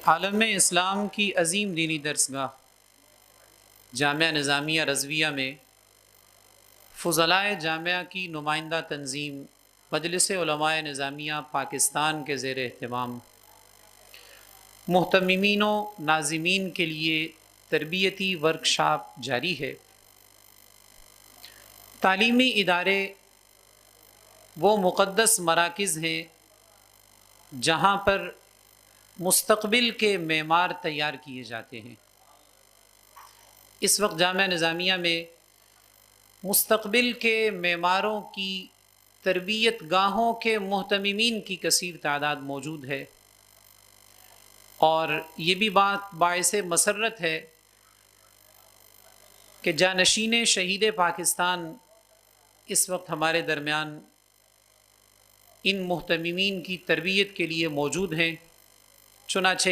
عالم اسلام کی عظیم دینی درسگاہ جامعہ نظامیہ رضویہ میں فضلائے جامعہ کی نمائندہ تنظیم مجلس علماء نظامیہ پاکستان کے زیر اہتمام محتممین و ناظمین کے لیے تربیتی ورکشاپ جاری ہے۔ تعلیمی ادارے وہ مقدس مراکز ہیں جہاں پر مستقبل کے معمار تیار کیے جاتے ہیں۔ اس وقت جامعہ نظامیہ میں مستقبل کے معماروں کی تربیت گاہوں کے محتممین کی کثیر تعداد موجود ہے، اور یہ بھی بات باعث مسرت ہے کہ جانشین شہید پاکستان اس وقت ہمارے درمیان ان محتممین کی تربیت کے لیے موجود ہیں۔ چنانچہ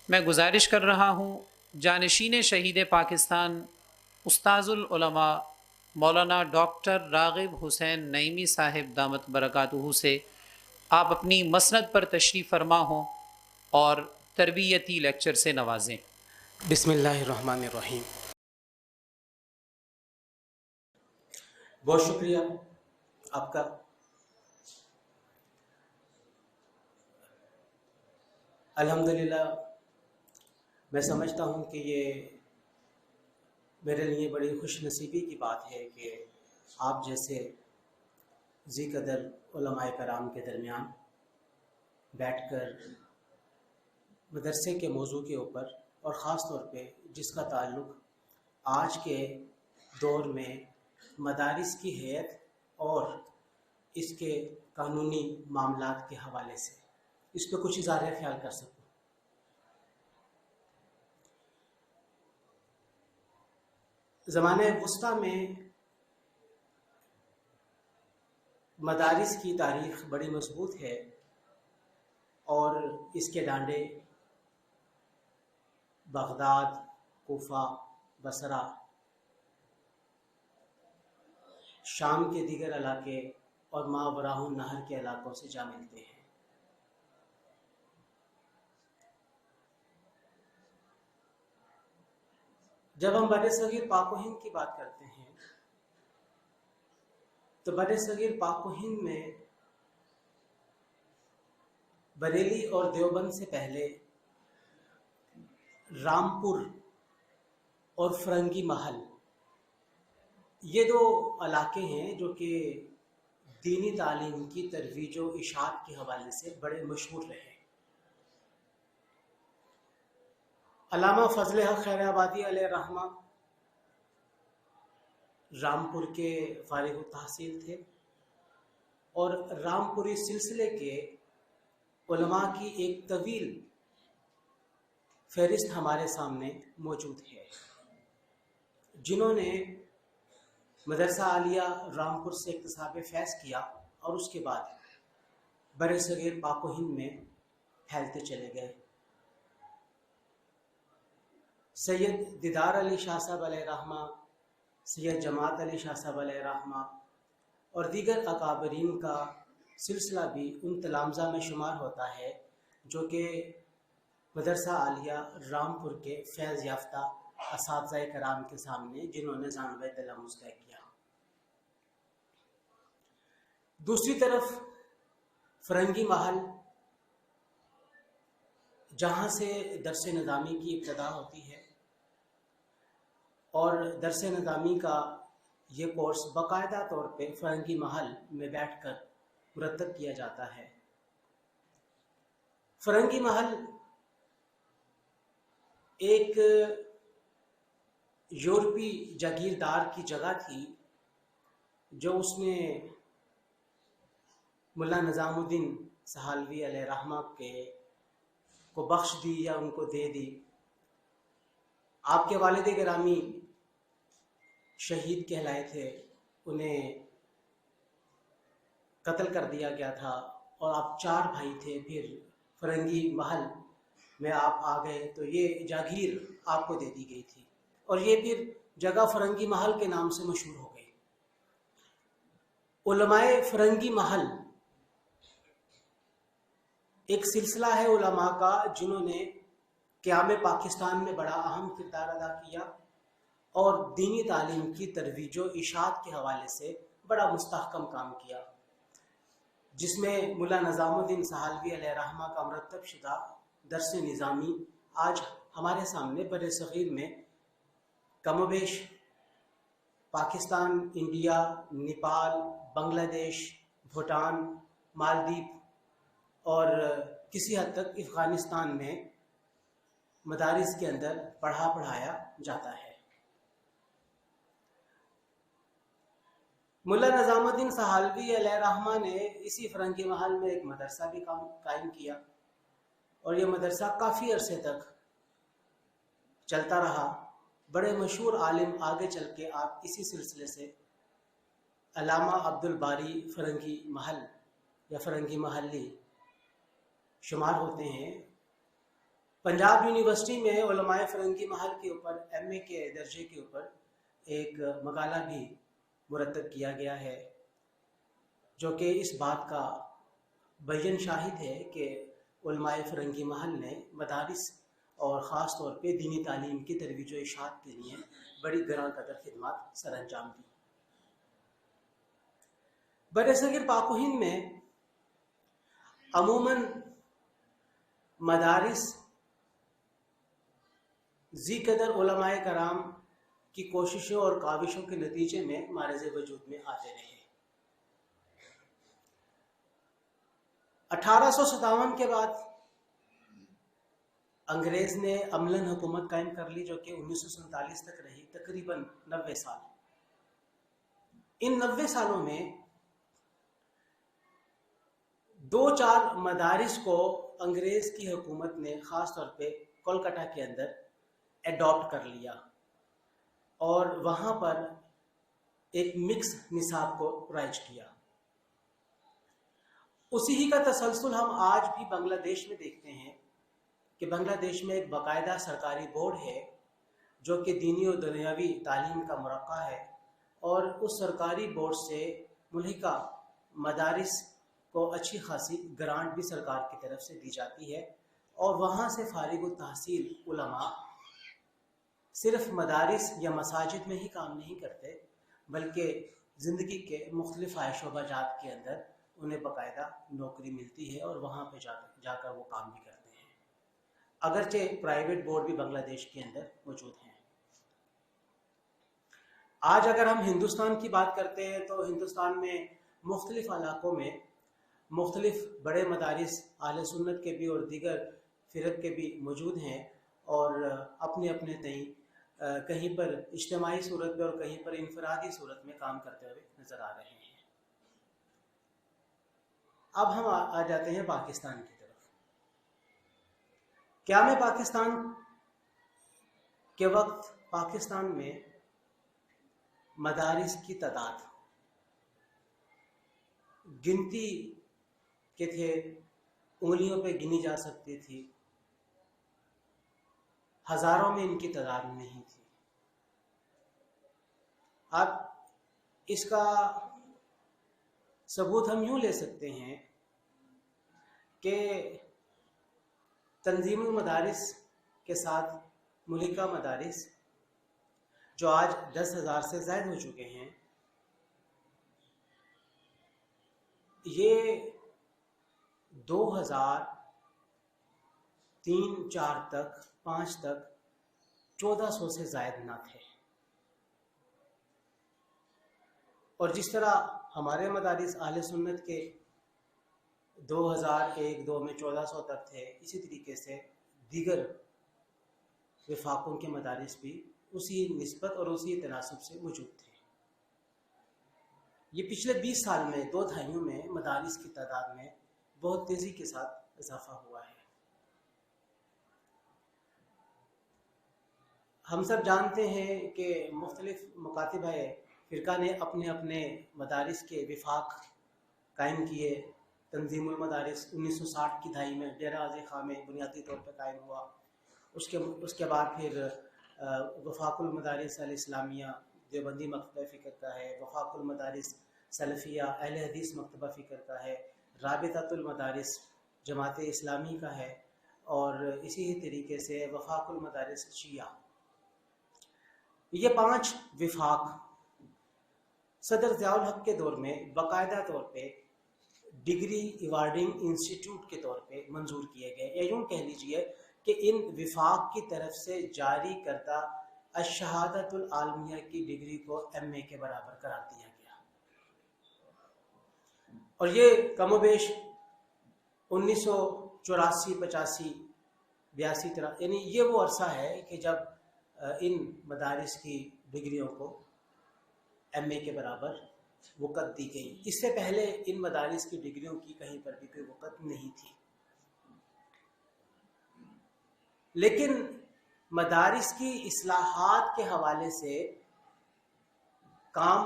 میں گزارش کر رہا ہوں جانشین شہید پاکستان استاذ العلماء مولانا ڈاکٹر راغب حسین نعیمی صاحب دامت برکاتہ سے آپ اپنی مسند پر تشریف فرما ہوں اور تربیتی لیکچر سے نوازیں۔ بسم اللہ الرحمن الرحیم۔ بہت شکریہ آپ کا۔ الحمدللہ میں سمجھتا ہوں کہ یہ میرے لیے بڑی خوش نصیبی کی بات ہے کہ آپ جیسے ذی قدر علماء کرام کے درمیان بیٹھ کر مدرسے کے موضوع کے اوپر، اور خاص طور پہ جس کا تعلق آج کے دور میں مدارس کی حیثیت اور اس کے قانونی معاملات کے حوالے سے، اس پہ کچھ اظہار خیال کر سکوں۔ زمانہ وسطیٰ میں مدارس کی تاریخ بڑی مضبوط ہے، اور اس کے ڈانڈے بغداد، کوفہ، بصرہ، شام کے دیگر علاقے اور ماوراء النہر کے علاقوں سے جا ملتے ہیں۔ جب ہم بر صغیر پاک و ہند کی بات کرتے ہیں تو بر صغیر پاک و ہند میں بریلی اور دیوبند سے پہلے رامپور اور فرنگی محل، یہ دو علاقے ہیں جو کہ دینی تعلیم کی ترویج و اشاعت کے حوالے سے بڑے مشہور رہے۔ علامہ فضل حق خیر آبادی علیہ رحمہ رامپور کے فارغ التحصیل تھے، اور رامپوری سلسلے کے علماء کی ایک طویل فہرست ہمارے سامنے موجود ہے، جنہوں نے مدرسہ عالیہ رامپور سے اکتساب فیض کیا اور اس کے بعد بر صغیر پاک و ہند میں پھیلتے چلے گئے۔ سید دیدار علی شاہ صاحب علیہ رحمہ، سید جماعت علی شاہ صاحب علیہ رحمہ اور دیگر اکابرین کا سلسلہ بھی ان تلامذہ میں شمار ہوتا ہے جو کہ مدرسہ عالیہ رامپور کے فیض یافتہ اساتذہ کرام کے سامنے جنہوں نے ثانوی تلمذ طے کیا۔ دوسری طرف فرنگی محل، جہاں سے درس نظامی کی ابتدا ہوتی ہے، اور درس نظامی کا یہ کورس باقاعدہ طور پہ فرنگی محل میں بیٹھ کر مرتب کیا جاتا ہے۔ فرنگی محل ایک یورپی جاگیردار کی جگہ تھی جو اس نے ملا نظام الدین سہالوی علیہ رحمہ کو بخش دی یا ان کو دے دی۔ آپ کے والد گرامی شہید کہلائے تھے، انہیں قتل کر دیا گیا تھا، اور آپ 4 بھائی تھے، پھر فرنگی محل میں آپ آ گئے تو یہ جاگیر آپ کو دے دی گئی تھی، اور یہ پھر جگہ فرنگی محل کے نام سے مشہور ہو گئی۔ علماء فرنگی محل ایک سلسلہ ہے علماء کا جنہوں نے قیام پاکستان میں بڑا اہم کردار ادا کیا اور دینی تعلیم کی ترویج و اشاعت کے حوالے سے بڑا مستحکم کام کیا، جس میں ملا نظام الدین سہالوی علیہ رحمہ کا مرتب شدہ درس نظامی آج ہمارے سامنے بر صغیر میں کم و بیش پاکستان، انڈیا، نیپال، بنگلہ دیش، بھوٹان، مالدیپ اور کسی حد تک افغانستان میں مدارس کے اندر پڑھایا جاتا ہے۔ ملا نظام الدین سہالوی علیہ رحمہ نے اسی فرنگی محل میں ایک مدرسہ بھی قائم کیا اور یہ مدرسہ کافی عرصے تک چلتا رہا۔ بڑے مشہور عالم آگے چل کے آپ اسی سلسلے سے علامہ عبد الباری فرنگی محل یا فرنگی محلی شمار ہوتے ہیں۔ پنجاب یونیورسٹی میں علماء فرنگی محل کے اوپر ایم اے کے درجے کے اوپر ایک مقالہ بھی مرتب کیا گیا ہے، جو کہ اس بات کا بیان شاہد ہے کہ علماء فرنگی محل نے مدارس اور خاص طور پہ دینی تعلیم کی ترویج و اشاعت کے لیے بڑی گراں قدر خدمات سر انجام دی۔ برصغیر پاک و ہند میں عموماً مدارس ذی قدر علماء کرام کی کوششوں اور کاوشوں کے نتیجے میں معرض وجود میں آتے رہے۔ 1857 کے بعد انگریز نے عملاً حکومت قائم کر لی، جو کہ 1947 تک رہی، تقریباً 90 سال۔ ان 90 سالوں میں 2-4 مدارس کو انگریز کی حکومت نے خاص طور پہ کولکتہ کے اندر ایڈاپٹ کر لیا اور وہاں پر ایک مکس نصاب کو رائج کیا۔ اسی ہی کا تسلسل ہم آج بھی بنگلہ دیش میں دیکھتے ہیں کہ بنگلہ دیش میں ایک باقاعدہ سرکاری بورڈ ہے جو کہ دینی و دنیاوی تعلیم کا مرقع ہے، اور اس سرکاری بورڈ سے ملحقہ مدارس کو اچھی خاصی گرانٹ بھی سرکار کی طرف سے دی جاتی ہے، اور وہاں سے فارغ التحصیل علماء صرف مدارس یا مساجد میں ہی کام نہیں کرتے، بلکہ زندگی کے مختلف عائش و جات کے اندر انہیں باقاعدہ نوکری ملتی ہے اور وہاں پہ جا کر وہ کام بھی کرتے ہیں، اگرچہ پرائیویٹ بورڈ بھی بنگلہ دیش کے اندر موجود ہیں۔ آج اگر ہم ہندوستان کی بات کرتے ہیں تو ہندوستان میں مختلف علاقوں میں مختلف بڑے مدارس اہل سنت کے بھی اور دیگر فرق کے بھی موجود ہیں، اور اپنے اپنے تئیں کہیں پر اجتماعی صورت میں اور کہیں پر انفرادی صورت میں کام کرتے ہوئے نظر آ رہے ہیں۔ اب ہم آ جاتے ہیں پاکستان کی طرف۔ قیام پاکستان کے وقت پاکستان میں مدارس کی تعداد گنتی کے تھے، انگلیوں پہ گنی جا سکتی تھی، ہزاروں میں ان کی تعداد نہیں تھی۔ اب اس کا ثبوت ہم یوں لے سکتے ہیں کہ تنظیم المدارس کے ساتھ ملحقہ مدارس جو آج 10,000 سے زائد ہو چکے ہیں، یہ 2003-4 تک 5 تک 1400 سے زائد نہ تھے، اور جس طرح ہمارے مدارس اہل سنت کے 2001-2 میں 1400 تک تھے، اسی طریقے سے دیگر وفاقوں کے مدارس بھی اسی نسبت اور اسی تناسب سے موجود تھے۔ یہ پچھلے 20 سال میں 2 دہائیوں میں مدارس کی تعداد میں بہت تیزی کے ساتھ اضافہ ہوا ہے۔ ہم سب جانتے ہیں کہ مختلف مکاتبہ فرقہ نے اپنے اپنے مدارس کے وفاق قائم کیے۔ تنظیم المدارس 1960 کی دہائی میں ڈیرہ غازی خاں میں بنیادی طور پر قائم ہوا۔ اس کے بعد پھر وفاق المدارس الاسلامیہ دیوبندی مکتبہ فکر کا ہے، وفاق المدارس سلفیہ اہل حدیث مکتبہ فکر کا ہے، رابطۃ المدارس جماعت اسلامی کا ہے، اور اسی طریقے سے وفاق المدارس شیعہ. یہ 5 وفاق صدر ضیاء الحق کے دور میں باقاعدہ طور پہ ڈگری ایوارڈنگ انسٹیٹیوٹ کے طور پہ منظور کیے گئے، یا یوں کہہ لیجئے کہ ان وفاق کی طرف سے جاری کردہ الشہادت العالمیہ کی ڈگری کو MA کے برابر قرار دیا گیا. اور یہ کم و بیش 1984 85 82 یعنی یہ وہ عرصہ ہے کہ جب ان مدارس کی ڈگریوں کو MA کے برابر وقت دی گئی. اس سے پہلے ان مدارس کی ڈگریوں کی کہیں پر بھی کوئی وقت نہیں تھی. لیکن مدارس کی اصلاحات کے حوالے سے کام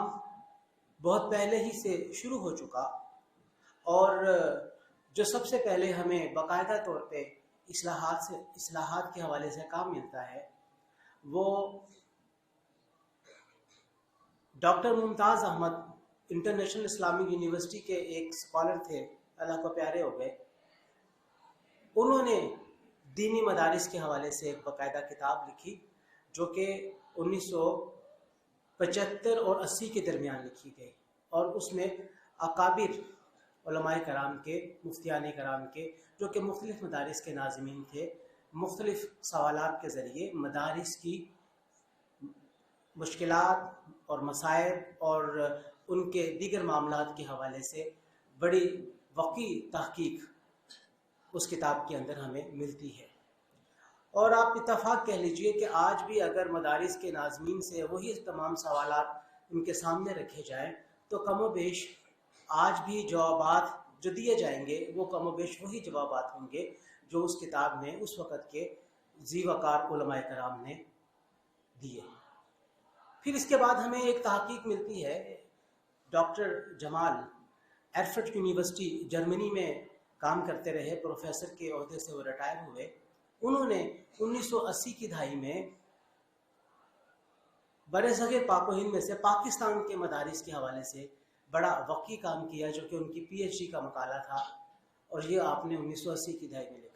بہت پہلے ہی سے شروع ہو چکا، اور جو سب سے پہلے ہمیں باقاعدہ طور پہ اصلاحات کے حوالے سے کام ملتا ہے وہ ڈاکٹر ممتاز احمد انٹرنیشنل اسلامک یونیورسٹی کے ایک اسکالر تھے، اللہ کو پیارے ہو گئے. انہوں نے دینی مدارس کے حوالے سے ایک باقاعدہ کتاب لکھی جو کہ 1975 اور 80 کے درمیان لکھی گئی، اور اس میں اکابر علماء کرام کے، مفتیان کرام کے، جو کہ مختلف مدارس کے ناظمین تھے، مختلف سوالات کے ذریعے مدارس کی مشکلات اور مسائل اور ان کے دیگر معاملات کے حوالے سے بڑی وقوع تحقیق اس کتاب کے اندر ہمیں ملتی ہے. اور آپ اتفاق کہہ لیجئے کہ آج بھی اگر مدارس کے ناظمین سے وہی تمام سوالات ان کے سامنے رکھے جائیں تو کم و بیش آج بھی جوابات جو دیے جائیں گے وہ کم و بیش وہی جوابات ہوں گے جو اس کتاب میں اس وقت کے ذی وقار علماء کرام نے دیے. پھر اس کے بعد ہمیں ایک تحقیق ملتی ہے، ڈاکٹر جمال ایرفٹ یونیورسٹی جرمنی میں کام کرتے رہے، پروفیسر کے عہدے سے وہ ریٹائر ہوئے. انہوں نے 1980 کی دہائی میں برصغیر پاک و ہند میں سے پاکستان کے مدارس کے حوالے سے بڑا وقوع کام کیا، جو کہ ان کی PhD کا مقالہ تھا، اور یہ آپ نے 1980 کی دہائی میں لکھا.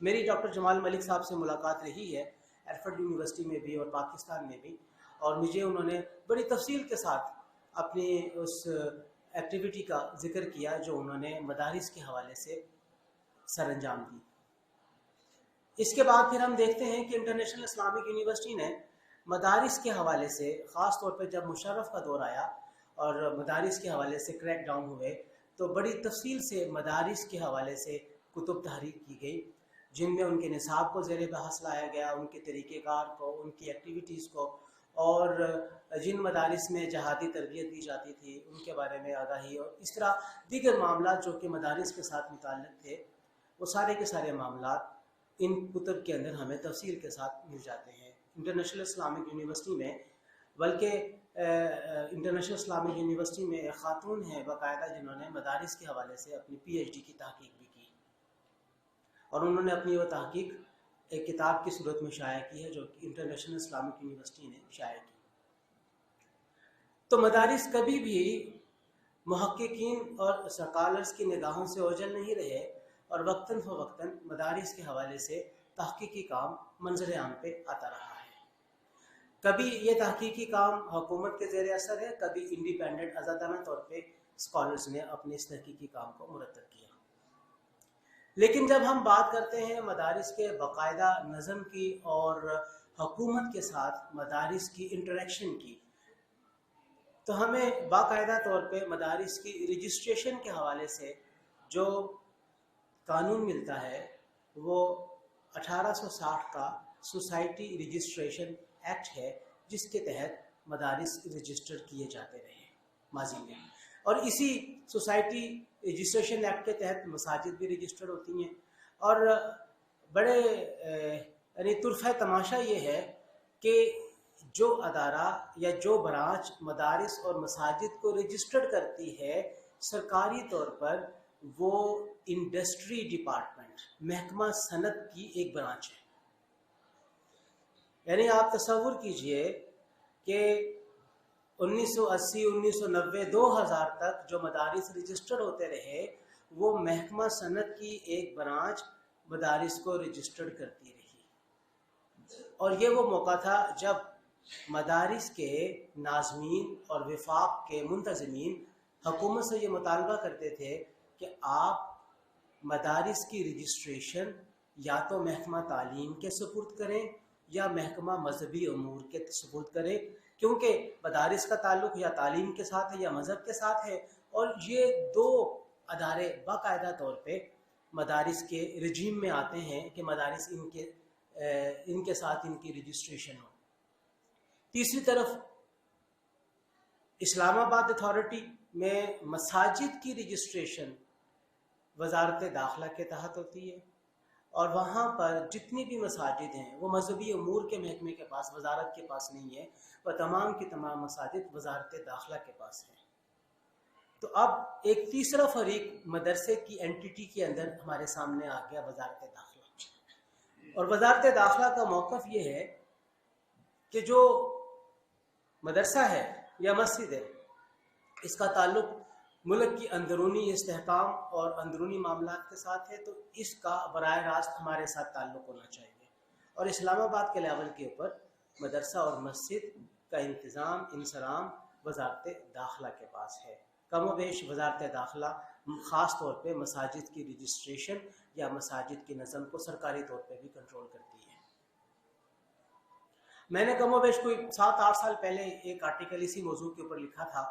میری ڈاکٹر جمال ملک صاحب سے ملاقات رہی ہے ایرفٹ یونیورسٹی میں بھی اور پاکستان میں بھی، اور مجھے انہوں نے بڑی تفصیل کے ساتھ اپنی اس ایکٹیویٹی کا ذکر کیا جو انہوں نے مدارس کے حوالے سے سر انجام دی. اس کے بعد پھر ہم دیکھتے ہیں کہ انٹرنیشنل اسلامک یونیورسٹی نے مدارس کے حوالے سے، خاص طور پہ جب مشرف کا دور آیا اور مدارس کے حوالے سے کریک ڈاؤن ہوئے، تو بڑی تفصیل سے مدارس کے حوالے سے کتب تحریر کی گئی، جن میں ان کے نصاب کو زیر بحث لایا گیا، ان کے طریقہ کار کو، ان کی ایکٹیویٹیز کو، اور جن مدارس میں جہادی تربیت دی جاتی تھی ان کے بارے میں آگاہی، اور اس طرح دیگر معاملات جو کہ مدارس کے ساتھ متعلق تھے، وہ سارے کے سارے معاملات ان کتب کے اندر ہمیں تفصیل کے ساتھ مل جاتے ہیں. انٹرنیشنل اسلامک یونیورسٹی میں، بلکہ انٹرنیشنل اسلامک یونیورسٹی میں ایک خاتون ہیں باقاعدہ جنہوں نے مدارس کے حوالے سے اپنی PhD کی تحقیق بھی کی، اور انہوں نے اپنی وہ تحقیق ایک کتاب کی صورت میں شائع کی ہے جو کہ انٹرنیشنل اسلامک یونیورسٹی نے شائع کی. تو مدارس کبھی بھی محققین اور اسکالرز کی نگاہوں سے اوجھل نہیں رہے، اور وقتاً فوقتاً مدارس کے حوالے سے تحقیقی کام منظر عام پہ آتا رہا ہے. کبھی یہ تحقیقی کام حکومت کے زیر اثر ہے، کبھی انڈیپینڈنٹ آزادانہ طور پہ اسکالرز نے اپنے اس تحقیقی کام کو مرتب کیا. لیکن جب ہم بات کرتے ہیں مدارس کے باقاعدہ نظم کی اور حکومت کے ساتھ مدارس کی انٹریکشن کی، تو ہمیں باقاعدہ طور پہ مدارس کی رجسٹریشن کے حوالے سے جو قانون ملتا ہے وہ 1860 کا سوسائٹی رجسٹریشن ایکٹ ہے، جس کے تحت مدارس رجسٹر کیے جاتے رہے ماضی میں. اور اسی سوسائٹی رجسٹریشن ایکٹ کے تحت مساجد بھی رجسٹر ہوتی ہیں. اور بڑے یعنی طرفہ تماشا یہ ہے کہ جو ادارہ یا جو برانچ مدارس اور مساجد کو رجسٹر کرتی ہے سرکاری طور پر، وہ انڈسٹری ڈپارٹمنٹ، محکمہ صنعت کی ایک برانچ ہے. یعنی آپ تصور کیجئے کہ 1980 1990 2000 تک جو مدارس رجسٹر ہوتے رہے وہ محکمہ صنعت کی ایک برانچ مدارس کو رجسٹرڈ کرتی رہی، اور یہ وہ موقع تھا جب مدارس کے ناظمین اور وفاق کے منتظمین حکومت سے یہ مطالبہ کرتے تھے کہ آپ مدارس کی رجسٹریشن یا تو محکمہ تعلیم کے سپرد کریں یا محکمہ مذہبی امور کے سپرد کریں، کیونکہ مدارس کا تعلق یا تعلیم کے ساتھ ہے یا مذہب کے ساتھ ہے، اور یہ دو ادارے باقاعدہ طور پہ مدارس کے رجیم میں آتے ہیں کہ مدارس ان کے ساتھ ان کی رجسٹریشن ہو۔ تیسری طرف اسلام آباد اتھارٹی میں مساجد کی رجسٹریشن وزارت داخلہ کے تحت ہوتی ہے، اور وہاں پر جتنی بھی مساجد ہیں وہ مذہبی امور کے محکمے کے پاس، وزارت کے پاس نہیں ہے، وہ تمام کی تمام مساجد وزارت داخلہ کے پاس ہیں۔ تو اب ایک تیسرا فریق مدرسے کی اینٹیٹی کے اندر ہمارے سامنے آ گیا، وزارت داخلہ، اور وزارت داخلہ کا موقف یہ ہے کہ جو مدرسہ ہے یا مسجد ہے، اس کا تعلق ملک کی اندرونی استحکام اور اندرونی معاملات کے ساتھ ہے، تو اس کا براہ راست ہمارے ساتھ تعلق ہونا چاہیے، اور اسلام آباد کے لیول کے اوپر مدرسہ اور مسجد کا انتظام انصرام وزارت داخلہ کے پاس ہے۔ کم و بیش وزارت داخلہ خاص طور پہ مساجد کی رجسٹریشن یا مساجد کی نظم کو سرکاری طور پہ بھی کنٹرول کرتی ہے۔ میں نے کم و بیش کوئی 7-8 سال پہلے ایک آرٹیکل اسی موضوع کے اوپر لکھا تھا،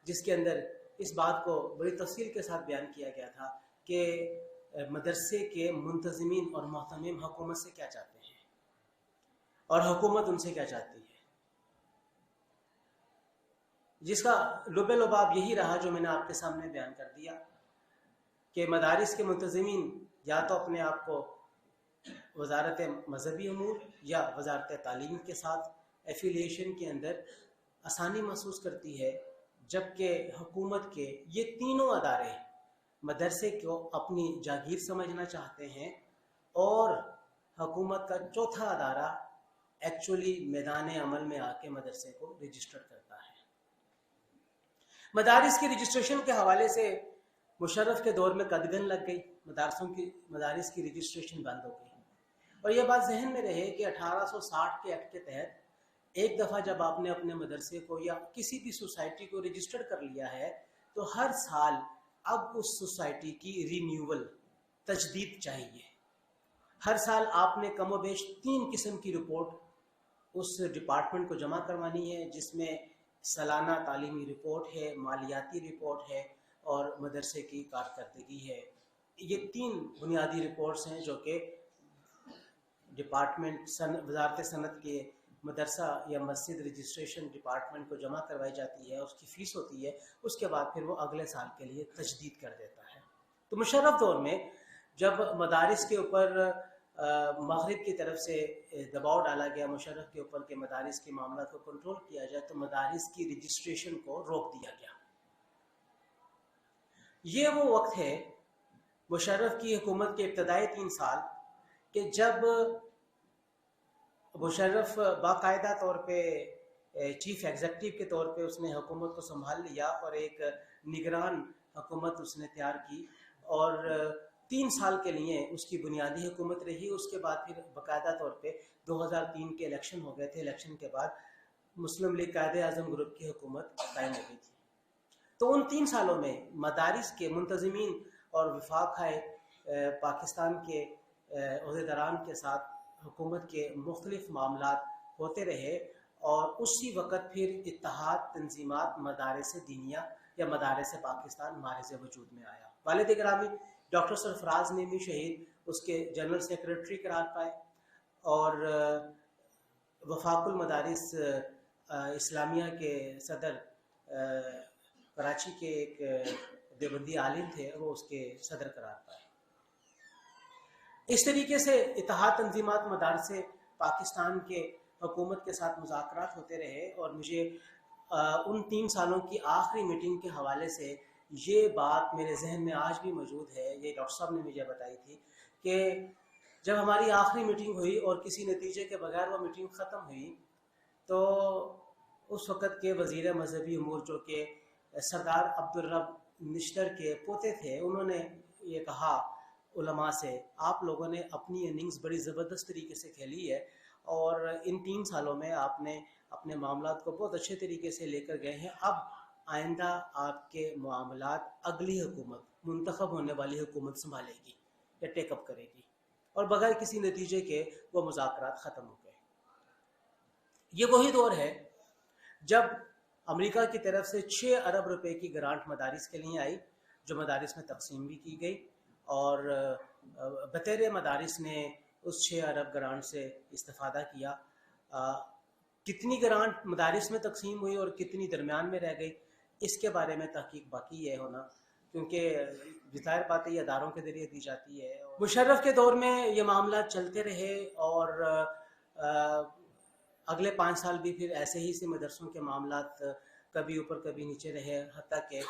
جس کے اندر اس بات کو بڑی تفصیل کے ساتھ بیان کیا گیا تھا کہ مدرسے کے منتظمین اور محتمم حکومت سے کیا چاہتے ہیں اور حکومت ان سے کیا چاہتی ہے، جس کا لب لباب یہی رہا جو میں نے آپ کے سامنے بیان کر دیا کہ مدارس کے منتظمین یا تو اپنے آپ کو وزارت مذہبی امور یا وزارت تعلیم کے ساتھ ایفیلیشن کے اندر آسانی محسوس کرتی ہے، جبکہ حکومت کے یہ تینوں ادارے مدرسے کو اپنی جاگیر سمجھنا چاہتے ہیں، اور حکومت کا چوتھا ادارہ ایکچولی میدان عمل میں آ کے مدرسے کو رجسٹر کرتا ہے۔ مدارس کی رجسٹریشن کے حوالے سے مشرف کے دور میں قدغن لگ گئی، مدارس کی رجسٹریشن بند ہو گئی، اور یہ بات ذہن میں رہے کہ 1860 کے ایکٹ کے تحت ایک دفعہ جب آپ نے اپنے مدرسے کو یا کسی بھی سوسائٹی کو رجسٹر کر لیا ہے تو ہر سال اب اس سوسائٹی کی رینیول تجدید چاہیے۔ ہر سال آپ نے کم و بیش 3 قسم کی رپورٹ اس ڈپارٹمنٹ کو جمع کروانی ہے، جس میں سالانہ تعلیمی رپورٹ ہے، مالیاتی رپورٹ ہے اور مدرسے کی کارکردگی ہے۔ یہ 3 بنیادی رپورٹس ہیں جو کہ ڈپارٹمنٹ وزارت صنعت کے مدرسہ یا مسجد رجسٹریشن ڈپارٹمنٹ کو جمع کروائی جاتی ہے، اس کی فیس ہوتی ہے، اس کے بعد پھر وہ اگلے سال کے لیے تجدید کر دیتا ہے۔ تو مشرف دور میں جب مدارس کے اوپر مغرب کی طرف سے دباؤ ڈالا گیا مشرف کے اوپر کہ مدارس کے معاملات کو کنٹرول کیا جائے، تو مدارس کی رجسٹریشن کو روک دیا گیا۔ یہ وہ وقت ہے مشرف کی حکومت کے ابتدائی 3 سال کہ جب مشرف باقاعدہ طور پہ چیف ایگزیکٹو کے طور پہ اس نے حکومت کو سنبھال لیا اور ایک نگران حکومت اس نے تیار کی، اور 3 سال کے لیے اس کی بنیادی حکومت رہی۔ اس کے بعد پھر باقاعدہ طور پہ 2003 کے الیکشن ہو گئے تھے، الیکشن کے بعد مسلم لیگ قائد اعظم گروپ کی حکومت قائم ہو گئی تھی۔ تو ان 3 سالوں میں مدارس کے منتظمین اور وفاق پاکستان کے عہدیداران کے ساتھ حکومت کے مختلف معاملات ہوتے رہے، اور اسی وقت پھر اتحاد تنظیمات مدارس دینیہ یا مدارس پاکستان مارز وجود میں آیا۔ والد گرامی ڈاکٹر سرفراز نعیمی شہید اس کے جنرل سیکرٹری قرار پائے، اور وفاق المدارس اسلامیہ کے صدر کراچی کے ایک دیوبندی عالم تھے، وہ اس کے صدر قرار پائے۔ اس طریقے سے اتحاد تنظیمات مدارس پاکستان کے حکومت کے ساتھ مذاکرات ہوتے رہے، اور مجھے ان 3 سالوں کی آخری میٹنگ کے حوالے سے یہ بات میرے ذہن میں آج بھی موجود ہے، یہ ڈاکٹر صاحب نے مجھے بتائی تھی کہ جب ہماری آخری میٹنگ ہوئی اور کسی نتیجے کے بغیر وہ میٹنگ ختم ہوئی، تو اس وقت کے وزیر مذہبی امور جو کہ سردار عبدالرب نشتر کے پوتے تھے، انہوں نے یہ کہا علماء سے آپ لوگوں نے اپنی اننگز بڑی زبردست طریقے سے کھیلی ہے اور ان 3 سالوں میں آپ نے اپنے معاملات کو بہت اچھے طریقے سے لے کر گئے ہیں، اب آئندہ آپ کے معاملات اگلی حکومت، منتخب ہونے والی حکومت سنبھالے گی یا ٹیک اپ کرے گی، اور بغیر کسی نتیجے کے وہ مذاکرات ختم ہو گئے۔ یہ وہی دور ہے جب امریکہ کی طرف سے 6 ارب روپے کی گرانٹ مدارس کے لیے آئی، جو مدارس میں تقسیم بھی کی گئی، اور بطیر مدارس نے اس 6 ارب گرانٹ سے استفادہ کیا۔ کتنی گرانٹ مدارس میں تقسیم ہوئی اور کتنی درمیان میں رہ گئی، اس کے بارے میں تحقیق باقی ہے ہونا، کیونکہ ظاہر بات ہے یہ اداروں کے ذریعے دی جاتی ہے۔ مشرف کے دور میں یہ معاملات چلتے رہے اور اگلے 5 سال بھی پھر ایسے ہی سے مدرسوں کے معاملات کبھی اوپر کبھی نیچے رہے، حتیٰ کہ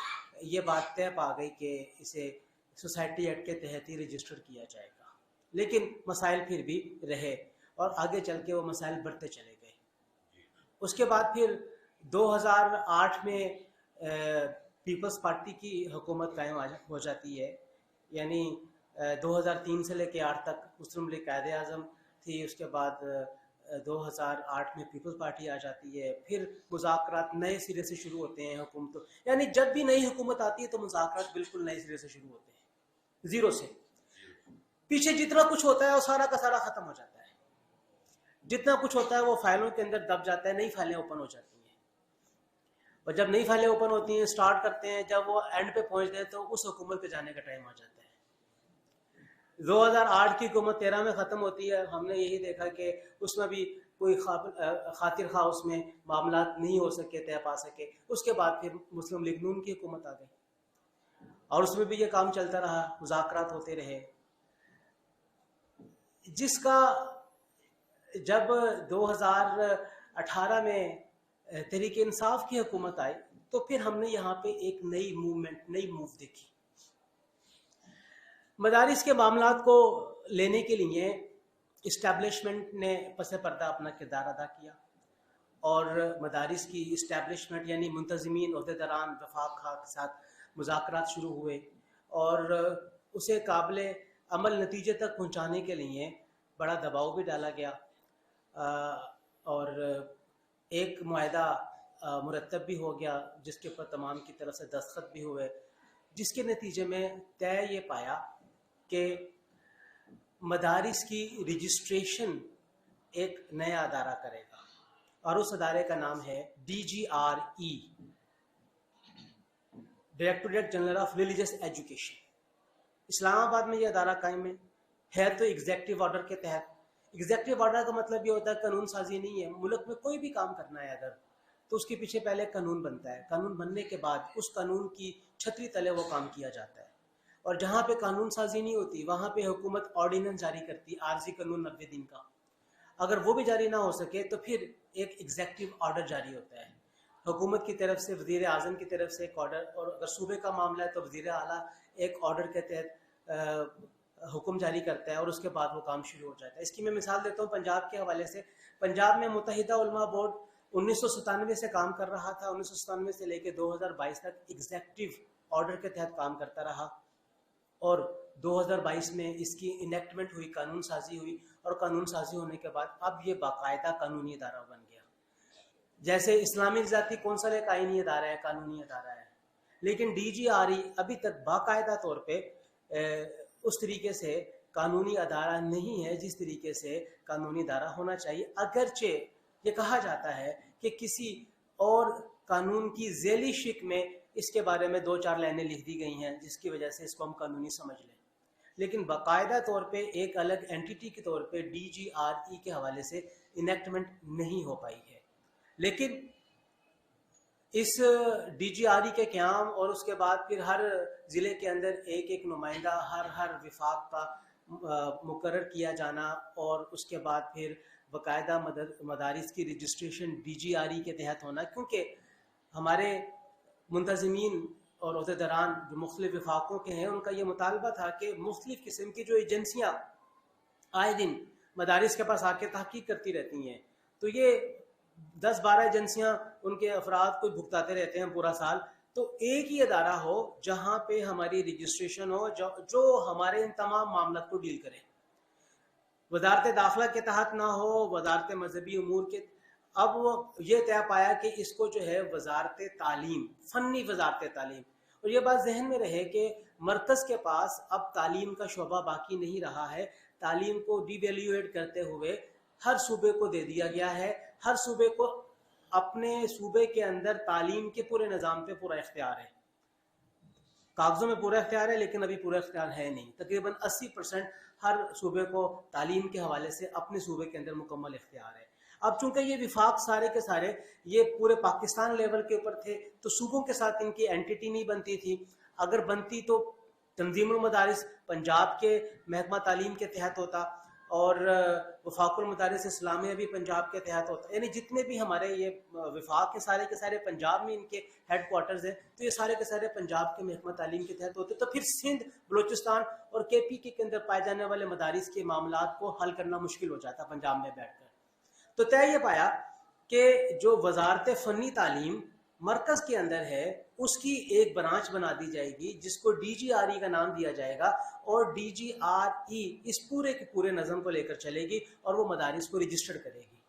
یہ بات طے پا گئی کہ اسے سوسائٹی ایکٹ کے تحت ہی رجسٹر کیا جائے گا، لیکن مسائل پھر بھی رہے اور آگے چل کے وہ مسائل بڑھتے چلے گئے۔ اس کے بعد پھر 2008 میں پیپلز پارٹی کی حکومت قائم ہو جاتی ہے، یعنی 2003 سے لے کے 8 تک مسلم لیگ قائد اعظم تھی، اس کے بعد 2008 میں پیپلز پارٹی آ جاتی ہے، پھر مذاکرات نئے سرے سے شروع ہوتے ہیں حکومتوں، یعنی جب بھی نئی حکومت آتی ہے تو مذاکرات بالکل نئے سرے سے شروع ہوتے ہیں، زیرو سے۔ پیچھے جتنا کچھ ہوتا ہے وہ سارا کا سارا ختم ہو جاتا ہے، جتنا کچھ ہوتا ہے وہ فائلوں کے اندر دب جاتا ہے، نئی فائلیں اوپن ہو جاتی ہیں، اور جب نئی فائلیں اوپن ہوتی ہیں سٹارٹ کرتے ہیں، جب وہ اینڈ پہ پہنچتے ہیں تو اس حکومت پہ جانے کا ٹائم آ جاتا ہے۔ 2008 کی حکومت 13 میں ختم ہوتی ہے، ہم نے یہی دیکھا کہ اس میں بھی کوئی خاطر خواہ اس میں معاملات نہیں ہو سکے، طے پا سکے۔ اس کے بعد پھر مسلم لیگ نون کی حکومت آ گئی اور اس میں بھی یہ کام چلتا رہا، مذاکرات ہوتے رہے، جس کا جب 2018 میں تحریک انصاف کی حکومت آئی تو پھر ہم نے یہاں پہ ایک نئی موومنٹ، نئی موو دیکھی۔ مدارس کے معاملات کو لینے کے لیے اسٹیبلشمنٹ نے پس پردہ اپنا کردار ادا کیا، اور مدارس کی اسٹیبلشمنٹ یعنی منتظمین، عہدیداران، وفاق خواہ کے ساتھ مذاکرات شروع ہوئے اور اسے قابل عمل نتیجے تک پہنچانے کے لیے بڑا دباؤ بھی ڈالا گیا، اور ایک معاہدہ مرتب بھی ہو گیا جس کے اوپر تمام کی طرف سے دستخط بھی ہوئے، جس کے نتیجے میں طے یہ پایا کہ مدارس کی رجسٹریشن ایک نیا ادارہ کرے گا، اور اس ادارے کا نام ہے DGRE، directorate general of religious education. Islamabad میں یہ ادارہ قائم ہے تو ایگزیکٹو آرڈر کے تحت۔ ایگزیکٹو آرڈر کا مطلب یہ ہوتا ہے قانون سازی نہیں ہے، ملک میں کوئی بھی کام کرنا ہے اگر تو اس کے پیچھے پہلے قانون بنتا ہے، قانون بننے کے بعد اس قانون کی چھتری تلے وہ کام کیا جاتا ہے، اور جہاں پہ قانون سازی نہیں ہوتی وہاں پہ حکومت آرڈیننس جاری کرتی، عارضی قانون 90 دن کا، اگر وہ بھی جاری نہ ہو سکے تو پھر ایک ایگزیکٹو آرڈر جاری ہوتا ہے حکومت کی طرف سے، وزیر اعظم کی طرف سے ایک آرڈر، اور اگر صوبے کا معاملہ ہے تو وزیر اعلیٰ ایک آرڈر کے تحت حکم جاری کرتا ہے اور اس کے بعد وہ کام شروع ہو جاتا ہے۔ اس کی میں مثال دیتا ہوں پنجاب کے حوالے سے۔ پنجاب میں متحدہ علماء بورڈ 1997 سے کام کر رہا تھا، 1997 سے لے کے 2022 تک ایگزیکٹو آرڈر کے تحت کام کرتا رہا، اور 2022 میں اس کی انیکٹمنٹ ہوئی، قانون سازی ہوئی، اور قانون سازی ہونے کے بعد اب یہ باقاعدہ قانونی ادارہ بن گیا۔ جیسے اسلامی ذاتی کونسل ایک آئینی ادارہ ہے، قانونی ادارہ ہے، لیکن DGRE ابھی تک باقاعدہ طور پہ اس طریقے سے قانونی ادارہ نہیں ہے جس طریقے سے قانونی ادارہ ہونا چاہیے، اگرچہ یہ کہا جاتا ہے کہ کسی اور قانون کی ذیلی شق میں اس کے بارے میں 2-4 لائنیں لکھ دی گئی ہیں جس کی وجہ سے اس کو ہم قانونی سمجھ لیں، لیکن باقاعدہ طور پہ ایک الگ اینٹیٹی کے طور پہ DGRE کے حوالے سے انیکٹمنٹ نہیں ہو پائی ہے۔ لیکن اس DGRE کے قیام اور اس کے بعد پھر ہر ضلع کے اندر ایک ایک نمائندہ ہر وفاق کا مقرر کیا جانا، اور اس کے بعد پھر باقاعدہ مدارس کی رجسٹریشن DGRE کے تحت ہونا، کیونکہ ہمارے منتظمین اور عہدیداران جو مختلف وفاقوں کے ہیں ان کا یہ مطالبہ تھا کہ مختلف قسم کی جو ایجنسیاں آئے دن مدارس کے پاس آ کے تحقیق کرتی رہتی ہیں، تو یہ 10-12 ایجنسیاں ان کے افراد کو بھگتاتے رہتے ہیں پورا سال، تو ایک ہی ادارہ ہو جہاں پہ ہماری رجسٹریشن ہو جو ہمارے ان تمام معاملات کو ڈیل کرے. وزارت داخلہ کے تحت نہ ہو, وزارت مذہبی امور کے. اب وہ یہ طے پایا کہ اس کو جو ہے وزارت تعلیم, فنی وزارت تعلیم. اور یہ بات ذہن میں رہے کہ مرکز کے پاس اب تعلیم کا شعبہ باقی نہیں رہا ہے. تعلیم کو ڈی ویلیویٹ کرتے ہوئے ہر صوبے کو دے دیا گیا ہے. ہر صوبے کو اپنے صوبے کے اندر تعلیم کے پورے نظام پہ پورا اختیار ہے. کاغذوں میں پورا اختیار ہے لیکن ابھی پورا اختیار ہے نہیں. تقریباً 80% ہر صوبے کو تعلیم کے حوالے سے اپنے صوبے کے اندر مکمل اختیار ہے. اب چونکہ یہ وفاق سارے کے سارے یہ پورے پاکستان لیول کے اوپر تھے تو صوبوں کے ساتھ ان کی اینٹیٹی نہیں بنتی تھی. اگر بنتی تو تنظیم المدارس پنجاب کے محکمہ تعلیم کے تحت ہوتا اور وفاق المدارس اسلامیہ بھی پنجاب کے تحت ہوتا. یعنی جتنے بھی ہمارے یہ وفاق کے سارے پنجاب میں ان کے ہیڈ کوارٹرز ہیں تو یہ سارے کے سارے پنجاب کے محکمہ تعلیم کے تحت ہوتے. تو پھر سندھ, بلوچستان اور کے پی کے اندر پائے جانے والے مدارس کے معاملات کو حل کرنا مشکل ہو جاتا پنجاب میں بیٹھ کر. تو طے یہ پایا کہ جو وزارت فنی تعلیم مرکز کے اندر ہے اس کی ایک برانچ بنا دی جائے گی جس کو ڈی جی آر ای کا نام دیا جائے گا, اور ڈی جی آر ای اس پورے کے پورے نظم کو لے کر چلے گی اور وہ مدارس کو رجسٹر کرے گی.